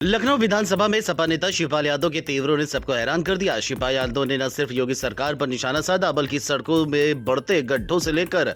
लखनऊ विधानसभा में सपा नेता शिवपाल यादव के तेवरों ने सबको हैरान कर दिया। शिवपाल यादव ने न सिर्फ योगी सरकार पर निशाना साधा बल्कि सड़कों में बढ़ते गड्ढों से लेकर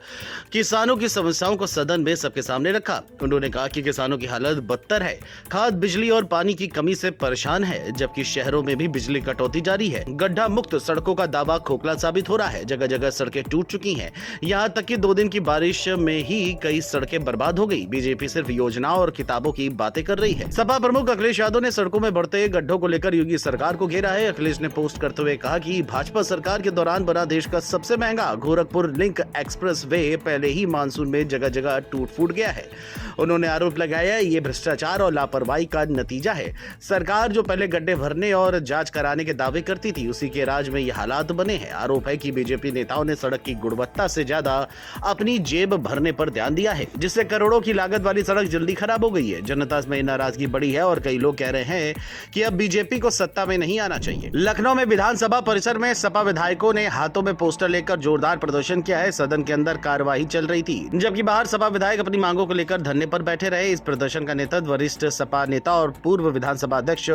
किसानों की समस्याओं को सदन में सबके सामने रखा। उन्होंने कहा कि किसानों की हालत बदतर है, खाद बिजली और पानी की कमी से परेशान है, जबकि शहरों में भी बिजली कटौती जारी है। गड्ढा मुक्त सड़कों का दावा खोखला साबित हो रहा है। जगह जगह सड़कें टूट चुकी हैं। यहाँ तक कि 2 दिन की बारिश में ही कई सड़कें बर्बाद हो गई। बीजेपी सिर्फ योजनाओं और किताबों की बातें कर रही है। सपा प्रमुख अखिलेश यादव ने सड़कों में बढ़ते गड्ढों को लेकर योगी सरकार को घेरा है। अखिलेश ने पोस्ट करते हुए कहा कि भाजपा सरकार के दौरान बना देश का सबसे महंगा गोरखपुर लिंक एक्सप्रेस वे पहले ही मानसून में जगह जगह टूट फूट गया है। उन्होंने आरोप लगाया ये भ्रष्टाचार और लापरवाही का नतीजा है। सरकार जो पहले गड्ढे भरने और जांच कराने के दावे करती थी, उसी के राज में ये हालात बने हैं। आरोप है कि बीजेपी नेताओं ने सड़क की गुणवत्ता से ज्यादा अपनी जेब भरने पर ध्यान दिया है, जिससे करोड़ों की लागत वाली सड़क जल्दी खराब हो गई है। जनता में नाराजगी बढ़ी है और कई लोग कह रहे हैं कि अब बीजेपी को सत्ता में नहीं आना चाहिए। लखनऊ में विधानसभा परिसर में सपा विधायकों ने हाथों में पोस्टर लेकर जोरदार प्रदर्शन किया है। सदन के अंदर कार्यवाही चल रही थी, जबकि बाहर सपा विधायक अपनी मांगों को लेकर धरने पर बैठे रहे। इस प्रदर्शन का नेतृत्व वरिष्ठ सपा नेता और पूर्व विधानसभा अध्यक्ष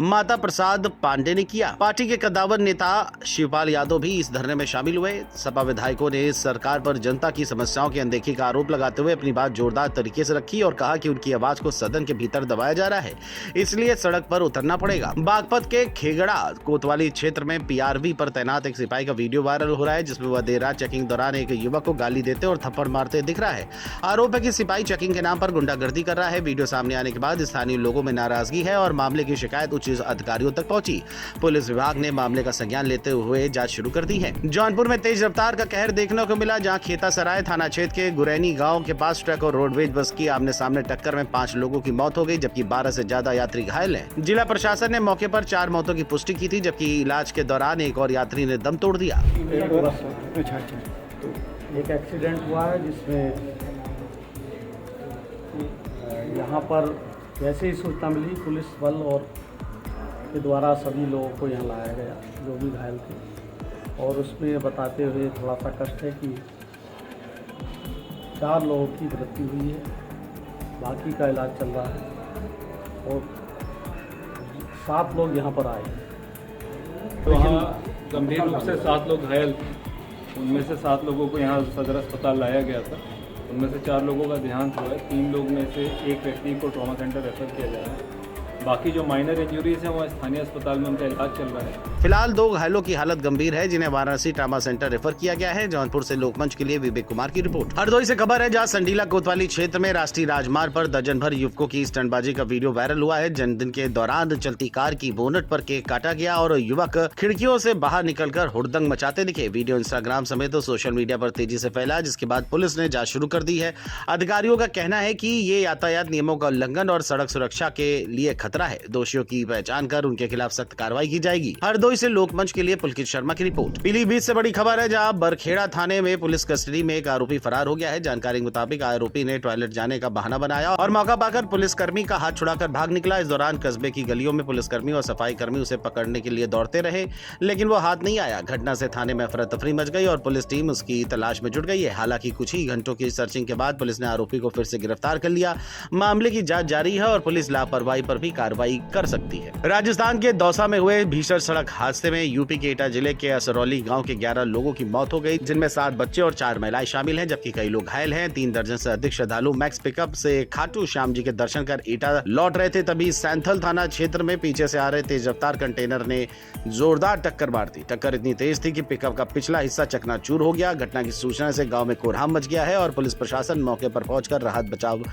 माता प्रसाद पांडे ने किया। पार्टी के कद्दावर नेता शिवपाल यादव भी इस धरने में शामिल हुए। सपा विधायकों ने सरकार पर जनता की समस्याओं की अनदेखी का आरोप लगाते हुए अपनी बात जोरदार तरीके से रखी और कहा कि उनकी आवाज को सदन के भीतर दबाया जा रहा है, इसलिए सड़क पर उतरना पड़ेगा। बागपत के खेगड़ा कोतवाली क्षेत्र में पीआरवी पर तैनात एक सिपाही का वीडियो वायरल हो रहा है, जिसमें वह देर रात चेकिंग दौरान एक युवक को गाली देते और थप्पड़ मारते दिख रहा है। आरोप है कि सिपाही चेकिंग के नाम पर गुंडागर्दी कर रहा है। वीडियो सामने आने के बाद स्थानीय लोगों में नाराजगी है और मामले की शिकायत उच्च अधिकारियों तक पहुंची। पुलिस विभाग ने मामले का संज्ञान लेते हुए जांच शुरू कर दी है। जौनपुर में तेज रफ्तार का कहर देखने को मिला, जहां खेता सराय थाना क्षेत्र के गुरैनी गांव के पास ट्रक और रोडवेज बस की आमने सामने टक्कर में 5 लोगों की मौत हो गई, जबकि 12 से ज्यादा यात्री घायल हैं। जिला प्रशासन ने मौके पर 4 मौतों की पुष्टि की थी, जबकि इलाज के दौरान एक और यात्री ने दम तोड़ दिया। एक एक्सीडेंट हुआ है जिसमें यहाँ पर जैसे ही सूचना मिली पुलिस बल और के द्वारा सभी लोगों को यहाँ लाया गया जो भी घायल थे, और उसमें बताते हुए थोड़ा सा कष्ट है कि 4 लोगों की मृत्यु हुई है, बाकी का इलाज चल रहा है और 7 लोग यहाँ पर आए। तो यहाँ गंभीर रूप से 7 लोग घायल थे। उनमें से 7 लोगों को यहाँ सदर अस्पताल लाया गया था। उनमें से 4 लोगों का देहांत हुआ है। 3 लोग में से एक व्यक्ति को ट्रॉमा सेंटर रेफर किया जा रहा है। बाकी जो माइनर इंजरीज हैं वह स्थानीय अस्पताल में उनका इलाज चल रहा है। फिलहाल 2 घायलों की हालत गंभीर है, जिन्हें वाराणसी ट्रॉमा सेंटर रेफर किया गया है। जौनपुर से लोकमंच के लिए विवेक कुमार की रिपोर्ट। हरदोई से खबर है, जहां संडीला कोतवाली क्षेत्र में राष्ट्रीय राजमार्ग पर दर्जन भर युवकों की स्टंटबाजी का वीडियो वायरल हुआ है। जन्मदिन के दौरान चलती कार की बोनट पर केक काटा गया और युवक खिड़कियों से बाहर निकलकर हुड़दंग मचाते दिखे। वीडियो इंस्टाग्राम समेत सोशल मीडिया पर तेजी से फैला, जिसके बाद पुलिस ने जांच शुरू कर दी है। अधिकारियों का कहना है कि ये यातायात नियमों का उल्लंघन और सड़क सुरक्षा के लिए खतरा है। दोषियों की पहचान कर उनके खिलाफ सख्त कार्रवाई की जाएगी। हरदोई से लोकमंच के लिए पुलकित शर्मा की रिपोर्ट। पीलीभीत से बड़ी खबर है, जहां बरखेड़ा थाने में पुलिस कस्टडी में एक आरोपी फरार हो गया है। जानकारी के मुताबिक आरोपी ने टॉयलेट जाने का बहाना बनाया और मौका पाकर पुलिसकर्मी का हाथ छुड़ाकर भाग निकला। इस दौरान कस्बे की गलियों में पुलिसकर्मी और सफाई कर्मी उसे पकड़ने के लिए दौड़ते रहे, लेकिन वो हाथ नहीं आया। घटना से थाने में अफरा तफरी मच गई और पुलिस टीम उसकी तलाश में जुट गई है। हालांकि कुछ ही घंटों की सर्चिंग के बाद पुलिस ने आरोपी को फिर से गिरफ्तार कर लिया। मामले की जांच जारी है और पुलिस लापरवाही पर भी कार्रवाई कर सकती है। राजस्थान के दौसा में हुए भीषण सड़क हादसे में यूपी के एटा जिले के असरौली गांव के 11 लोगों की मौत हो गई, जिनमें 7 बच्चे और 4 महिलाएं शामिल हैं, जबकि कई लोग घायल हैं। 3 दर्जन से अधिक श्रद्धालु मैक्स पिकअप से खाटू श्याम जी के दर्शन कर एटा लौट रहे थे, तभी सैंथल थाना क्षेत्र में पीछे से आ रहे तेज रफ्तार कंटेनर ने जोरदार टक्कर मार दी। टक्कर इतनी तेज थी कि पिकअप का पिछला हिस्सा चकनाचूर हो गया। घटना की सूचना से गाँव में कोहराम मच गया है और पुलिस प्रशासन मौके पर पहुंचकर राहत बचाव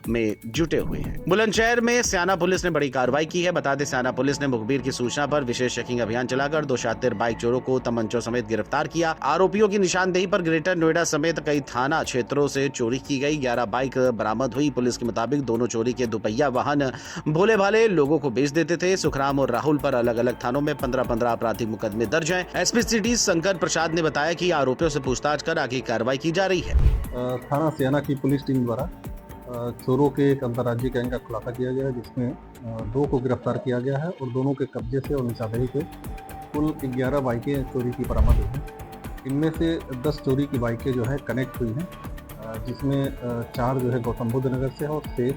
में जुटे हुए हैं। बुलंदशहर में स्याना पुलिस ने बड़ी कार्रवाई की है। बता दें, स्याना पुलिस ने मुखबिर की सूचना पर विशेष चेकिंग अभियान चलाकर 2 शातिर बाइक चोरों को तमंचों समेत गिरफ्तार किया। आरोपियों की निशानदेही पर ग्रेटर नोएडा समेत कई थाना क्षेत्रों से चोरी की गई। 11 बाइक बरामद हुई। पुलिस के मुताबिक दोनों चोरी के दुपहिया वाहन भोले भाले लोगों को बेच देते थे। सुखराम और राहुल पर अलग अलग थानों में 15-15 आपराधिक मुकदमे दर्ज हैं। एसपी सिटी शंकर प्रसाद ने बताया कि आरोपियों से पूछताछ कर आगे कार्रवाई की जा रही है। थाना स्याना की पुलिस टीम द्वारा चोरों के एक अंतर्राज्यीय गैंग का खुलासा किया गया है, जिसमें 2 को गिरफ्तार किया गया है और दोनों के कब्जे से और निशानदेही से कुल 11 बाइकें चोरी की बरामद हुई हैं। इनमें से 10 चोरी की बाइकें जो है कनेक्ट हुई हैं, जिसमें 4 जो है गौतम बुद्ध नगर से और शेष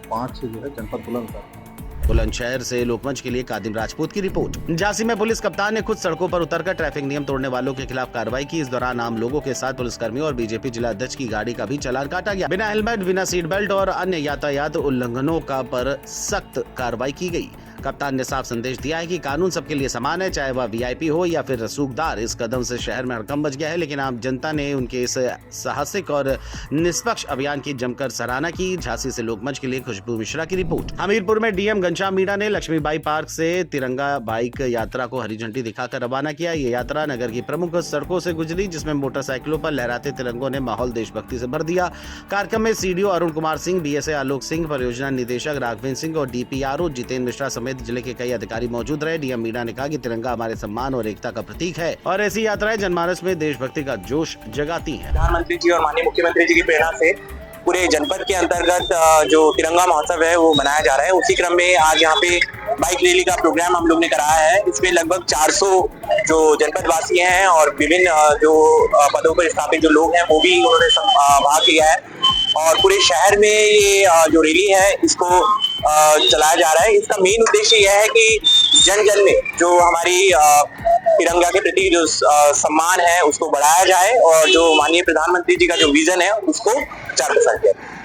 5 जो है जनपद बुलंदशहर। बुलंदशहर से लोकमंच के लिए कादिम राजपूत की रिपोर्ट। झांसी में पुलिस कप्तान ने खुद सड़कों पर उतरकर ट्रैफिक नियम तोड़ने वालों के खिलाफ कार्रवाई की। इस दौरान आम लोगों के साथ पुलिसकर्मियों और बीजेपी जिला अध्यक्ष की गाड़ी का भी चालान काटा गया। बिना हेलमेट, बिना सीट बेल्ट और अन्य यातायात उल्लंघनों पर सख्त कार्रवाई की गई। कप्तान ने साफ संदेश दिया है कि कानून सबके लिए समान है, चाहे वह वीआईपी हो या फिर रसूखदार। इस कदम से शहर में हड़कंप मच गया है, लेकिन आम जनता ने उनके इस साहसिक और निष्पक्ष अभियान की जमकर सराहना की। झांसी से लोकमंच के लिए खुशबू मिश्रा की रिपोर्ट। हमीरपुर में डीएम घनश्याम मीणा ने लक्ष्मीबाई पार्क से तिरंगा बाइक यात्रा को हरी झंडी दिखाकर रवाना किया। ये यात्रा नगर की प्रमुख सड़कों से गुजरी, जिसमें मोटरसाइकिलों पर लहराते तिरंगों ने माहौल देशभक्ति से भर दिया। कार्यक्रम में सीडीओ अरुण कुमार सिंह, बीएसए आलोक सिंह, परियोजना निदेशक राघवेंद्र सिंह और डीपीआरओ जितेंद्र मिश्रा समेत जिले के कई अधिकारी मौजूद रहे। डीएम मीणा ने कहा कि तिरंगा हमारे सम्मान और एकता का प्रतीक है और ऐसी यात्राएं जनमानस में देशभक्ति का जोश जगाती हैं। प्रधानमंत्री जी और माननीय मुख्यमंत्री जी की प्रेरणा से पूरे जनपद के अंतर्गत जो तिरंगा महोत्सव है वो मनाया जा रहा है। उसी क्रम में आज यहाँ पे बाइक रैली का प्रोग्राम हम लोग ने कराया है। इसमें लगभग 400 जो जनपद वासी हैं और विभिन्न जो पदों पर स्थापित जो लोग हैं वो भी उन्होंने भाग लिया है और पूरे शहर में ये जो रैली है इसको चलाया जा रहा है। इसका मेन उद्देश्य यह है कि जन जन में जो हमारी तिरंगा के प्रति जो सम्मान है उसको बढ़ाया जाए और जो माननीय प्रधानमंत्री जी का जो विजन है उसको प्रचार प्रसार किया।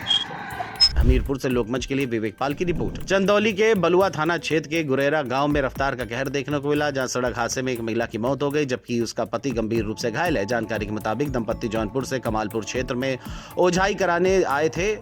हमीरपुर से लोकमंच के लिए विवेक पाल की रिपोर्ट। चंदौली के बलुआ थाना क्षेत्र के गुरेरा गांव में रफ्तार का कहर देखने को मिला, जहां सड़क हादसे में एक महिला की मौत हो गई जबकि उसका पति गंभीर रूप से घायल है। जानकारी के मुताबिक दंपत्ति जौनपुर से कमालपुर क्षेत्र में ओझाई कराने आए थे।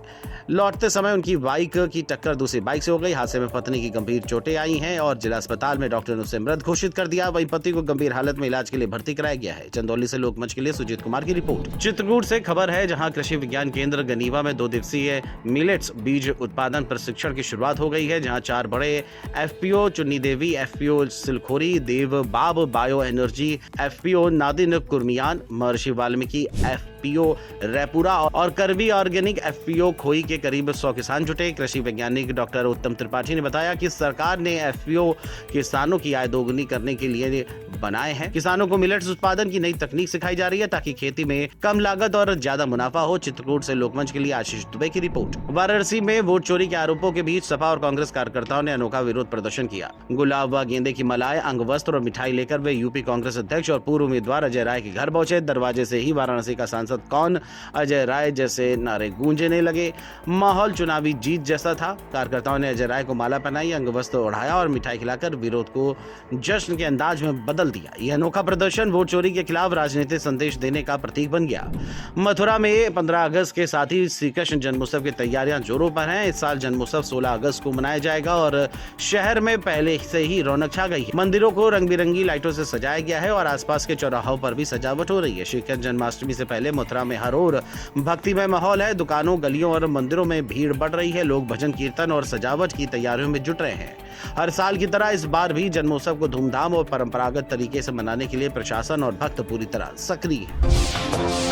लौटते समय उनकी बाइक की टक्कर दूसरी बाइक से हो गई। हादसे में पत्नी की गंभीर चोटें आई हैं और जिला अस्पताल में डॉक्टर ने उसे मृत घोषित कर दिया। वहीं पति को गंभीर हालत में इलाज के लिए भर्ती कराया गया है। चंदौली से लोकमंच के लिए सुजीत कुमार की रिपोर्ट। चित्रकूट से खबर है, जहां कृषि विज्ञान केंद्र गनीवा में 2 दिवसीय मिलेट्स बीज उत्पादन प्रशिक्षण की शुरुआत हो गई है, जहां 4 बड़े एफपीओ चुन्नी देवी, एफपीओ सिलखोरी, देव बाब बायो एनर्जी, एफपीओ नादिन कुर्मियान, महर्षि वाल्मीकि एफपीओ रैपुरा और करवी ऑर्गेनिक एफपीओ खोई के करीब 100 किसान जुटे। कृषि वैज्ञानिक डॉक्टर उत्तम त्रिपाठी ने बताया कि सरकार ने एफपीओ किसानों की आय दोगुनी करने के लिए बनाए हैं। किसानों को मिलेट्स उत्पादन की नई तकनीक सिखाई जा रही है ताकि खेती में कम लागत और ज्यादा मुनाफा हो। चित्रकूट से लोकमंच के लिए आशीष दुबे की रिपोर्ट। वाराणसी में वोट चोरी के आरोपों के बीच सपा और कांग्रेस कार्यकर्ताओं ने अनोखा विरोध प्रदर्शन किया। गुलाब व गेंदे की मालाएं, अंग वस्त्र और मिठाई लेकर वे यूपी कांग्रेस अध्यक्ष और पूर्व उम्मीदवार अजय राय के घर पहुंचे। दरवाजे से ही वाराणसी का सांसद कौन, अजय राय जैसे नारे गूंजने लगे। माहौल चुनावी जीत जैसा था। कार्यकर्ताओं ने अजय राय को माला पहनाई, अंग वस्त्र ओढ़ाया और मिठाई खिलाकर विरोध को जश्न के अंदाज में बदल दिया। यह अनोखा प्रदर्शन वोट चोरी के खिलाफ राजनीतिक संदेश देने का प्रतीक बन गया। मथुरा में 15 अगस्त के साथ ही श्री कृष्ण जन्मोत्सव की तैयारियां जोरों पर हैं। इस साल जन्मोत्सव 16 अगस्त को मनाया जाएगा और शहर में पहले से ही रौनक छा गई है। मंदिरों को रंग बिरंगी लाइटों से सजाया गया है और आसपास के चौराहों पर भी सजावट हो रही है। श्री कृष्ण जन्माष्टमी से पहले मथुरा में हर ओर भक्तिमय माहौल है। दुकानों, गलियों और मंदिरों में भीड़ बढ़ रही है। लोग भजन कीर्तन और सजावट की तैयारियों में जुट रहे हैं। हर साल की तरह इस बार भी जन्मोत्सव को धूमधाम और परंपरागत तरीके से मनाने के लिए प्रशासन और भक्त पूरी तरह सक्रिय है।